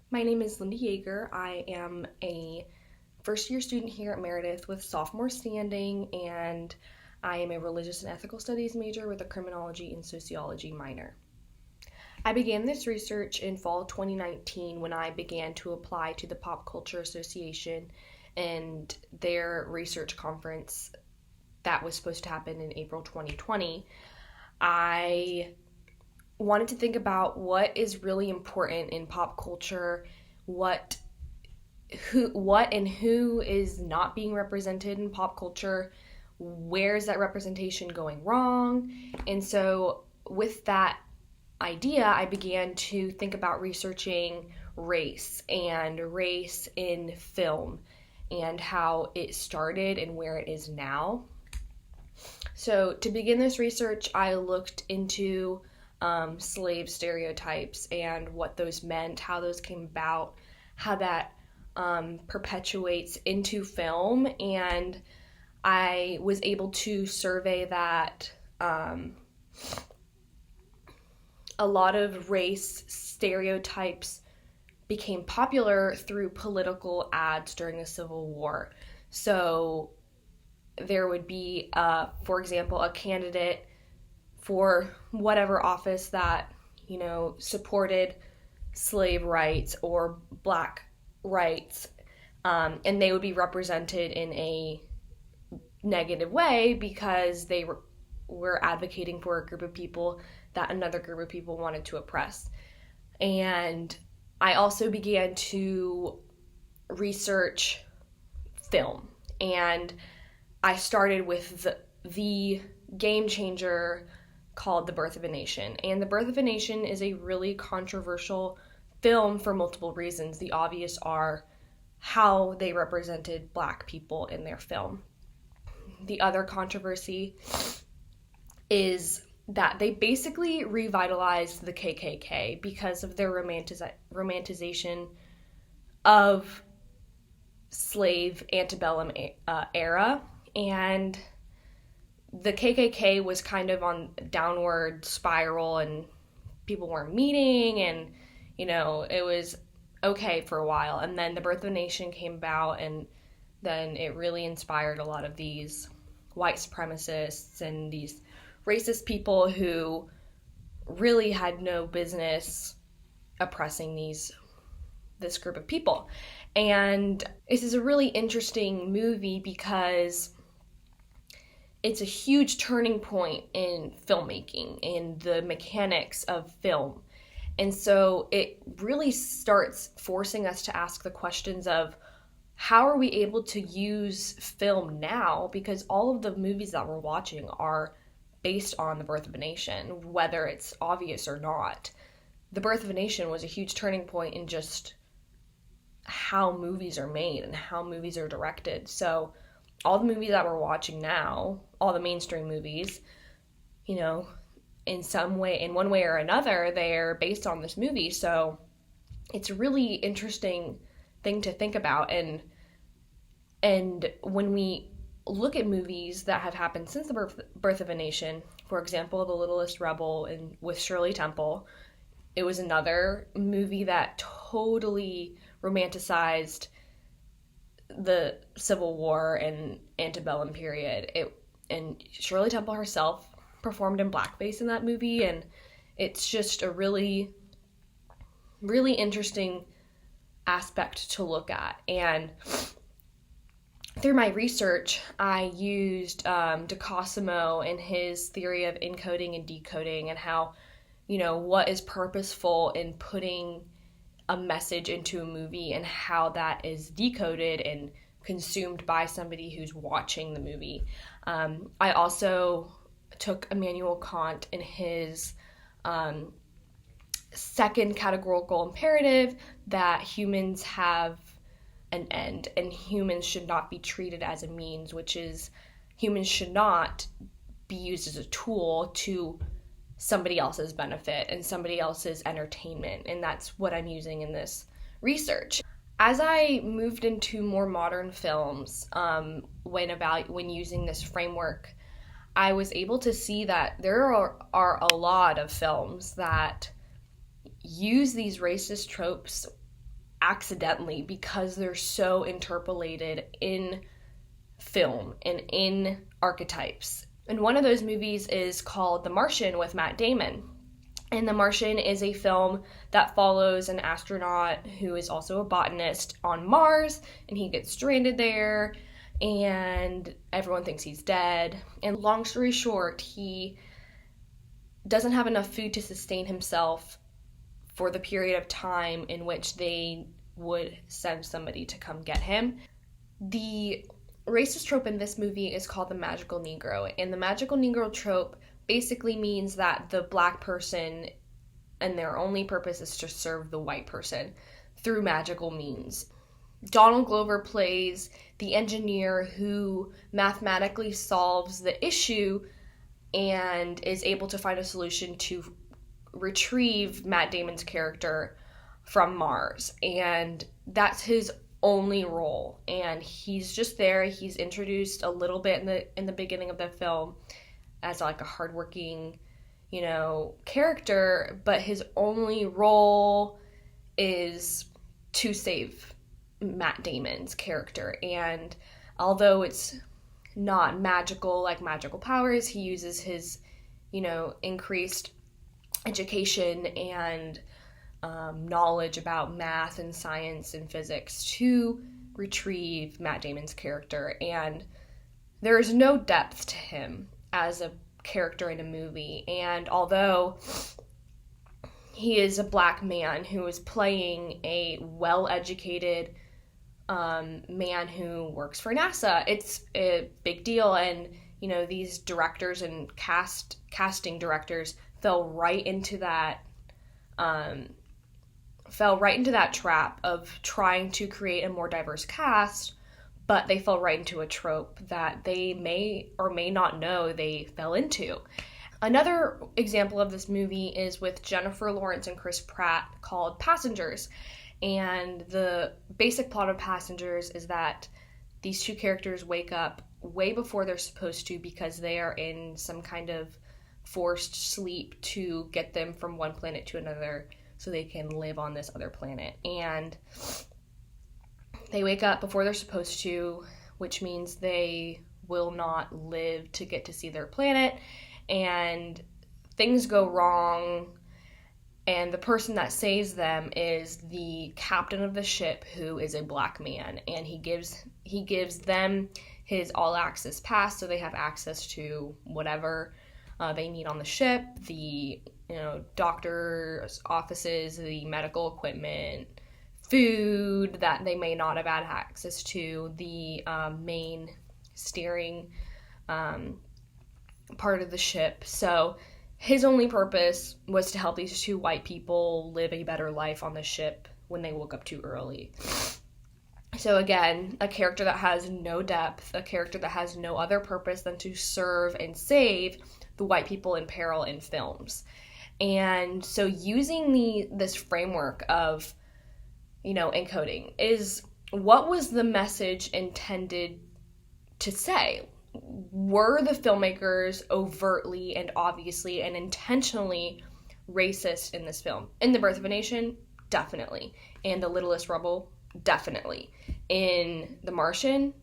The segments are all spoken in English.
My name is Linda Yager. I am a first year student here at Meredith with sophomore standing, and I am a religious and ethical studies major with a criminology and sociology minor. I began this research in fall 2019 when I began to apply to the Pop Culture Association and their research conference that was supposed to happen in April 2020. I wanted to think about what is really important in pop culture, what and who is not being represented in pop culture, where's that representation going wrong. And so with that idea, I began to think about researching race in film and how it started and where it is now. So to begin this research, I looked into slave stereotypes and what those meant, how those came about, how that perpetuates into film, and I was able to survey that a lot of race stereotypes became popular through political ads during the Civil War. So there would be, for example, a candidate for whatever office that, supported slave rights or black rights, and they would be represented in a negative way because they were advocating for a group of people that another group of people wanted to oppress. And I also began to research film, and I started with the game changer called The Birth of a Nation. And The Birth of a Nation is a really controversial film for multiple reasons. The obvious are how they represented Black people in their film. The other controversy is that they basically revitalized the KKK because of their romanticization of slave antebellum era, and the KKK was kind of on a downward spiral and people weren't meeting, and it was okay for a while, and then The Birth of a Nation came about, and then it really inspired a lot of these white supremacists and these racist people who really had no business oppressing this group of people. And this is a really interesting movie because it's a huge turning point in filmmaking, in the mechanics of film. And so it really starts forcing us to ask the questions of how are we able to use film now, because all of the movies that we're watching are based on The Birth of a Nation, whether it's obvious or not. The Birth of a Nation was a huge turning point in just how movies are made and how movies are directed. So all the movies that we're watching now, all the mainstream movies, in some way, in one way or another, they're based on this movie. So it's a really interesting thing to think about. And when we look at movies that have happened since the birth of a Nation, for example, The Littlest Rebel with Shirley Temple, it was another movie that totally romanticized the Civil War and antebellum period. And Shirley Temple herself performed in blackface in that movie, and it's just a really, really interesting aspect to look at. And through my research, I used DeCosimo and his theory of encoding and decoding, and how, what is purposeful in putting a message into a movie and how that is decoded and consumed by somebody who's watching the movie. I also took Immanuel Kant in his second categorical imperative that humans have an end and humans should not be treated as a means, which is humans should not be used as a tool to somebody else's benefit and somebody else's entertainment. And that's what I'm using in this research. As I moved into more modern films, when using this framework, I was able to see that there are a lot of films that use these racist tropes accidentally because they're so interpolated in film and in archetypes. And one of those movies is called The Martian with Matt Damon. And The Martian is a film that follows an astronaut who is also a botanist on Mars, and he gets stranded there, and everyone thinks he's dead. And long story short, he doesn't have enough food to sustain himself for the period of time in which they would send somebody to come get him. The racist trope in this movie is called the Magical Negro, and the Magical Negro trope basically means that the black person and their only purpose is to serve the white person through magical means. Donald Glover plays the engineer who mathematically solves the issue and is able to find a solution to retrieve Matt Damon's character from Mars, and that's his only role. And he's just there. He's introduced a little bit in the beginning of the film as like a hardworking, character, but his only role is to save Matt Damon's character. And although it's not magical like magical powers, he uses his, increased education and knowledge about math and science and physics to retrieve Matt Damon's character. And there is no depth to him as a character in a movie. And although he is a black man who is playing a well-educated man who works for NASA, it's a big deal. And these directors and casting directors fell right into that trap of trying to create a more diverse cast, but they fell right into a trope that they may or may not know they fell into. Another example of this movie is with Jennifer Lawrence and Chris Pratt, called Passengers. And the basic plot of Passengers is that these two characters wake up way before they're supposed to because they are in some kind of forced sleep to get them from one planet to another so they can live on this other planet. And they wake up before they're supposed to, which means they will not live to get to see their planet, and things go wrong, and the person that saves them is the captain of the ship, who is a black man, and he gives them his all-access pass, so they have access to whatever they need on the ship, the doctor's offices, the medical equipment, food that they may not have had access to, the main steering part of the ship. So his only purpose was to help these two white people live a better life on the ship when they woke up too early. So again, a character that has no depth, a character that has no other purpose than to serve and save the white people in peril in films. And so using this framework of encoding is, what was the message intended to say? Were the filmmakers overtly and obviously and intentionally racist in this film? In The Birth of a Nation, definitely. In The Littlest Rebel, definitely. In The Martian,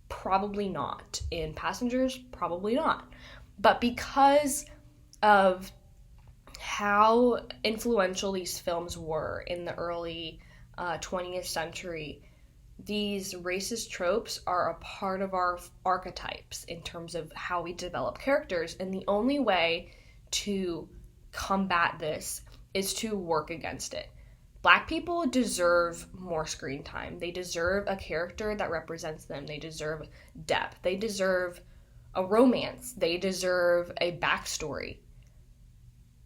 probably not. In Passengers, probably not. But because of how influential these films were in the early 20th century, these racist tropes are a part of our archetypes in terms of how we develop characters, and the only way to combat this is to work against it. Black people deserve more screen time. They deserve a character that represents them. They deserve depth. They deserve a romance. They deserve a backstory.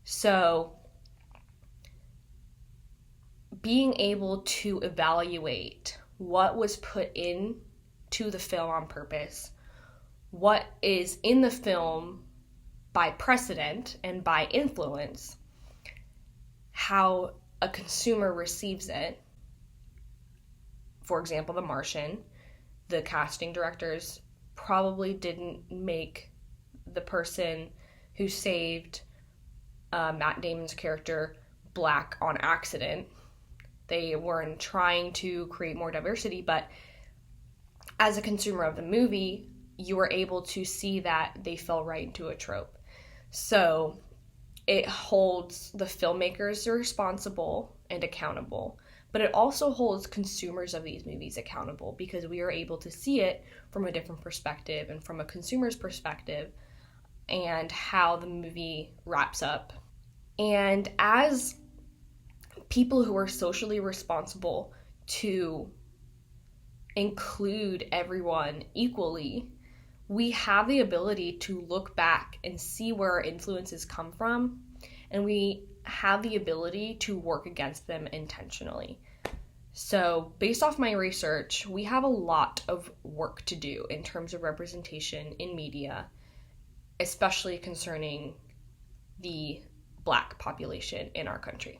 So being able to evaluate what was put into the film on purpose, what is in the film by precedent and by influence, how a consumer receives it. For example, The Martian, the casting directors probably didn't make the person who saved Matt Damon's character black on accident. They weren't trying to create more diversity, but as a consumer of the movie, you were able to see that they fell right into a trope. So it holds the filmmakers responsible and accountable, but it also holds consumers of these movies accountable because we are able to see it from a different perspective and from a consumer's perspective and how the movie wraps up. And as people who are socially responsible to include everyone equally, we have the ability to look back and see where our influences come from, and we have the ability to work against them intentionally. So, based off my research, we have a lot of work to do in terms of representation in media, especially concerning the Black population in our country.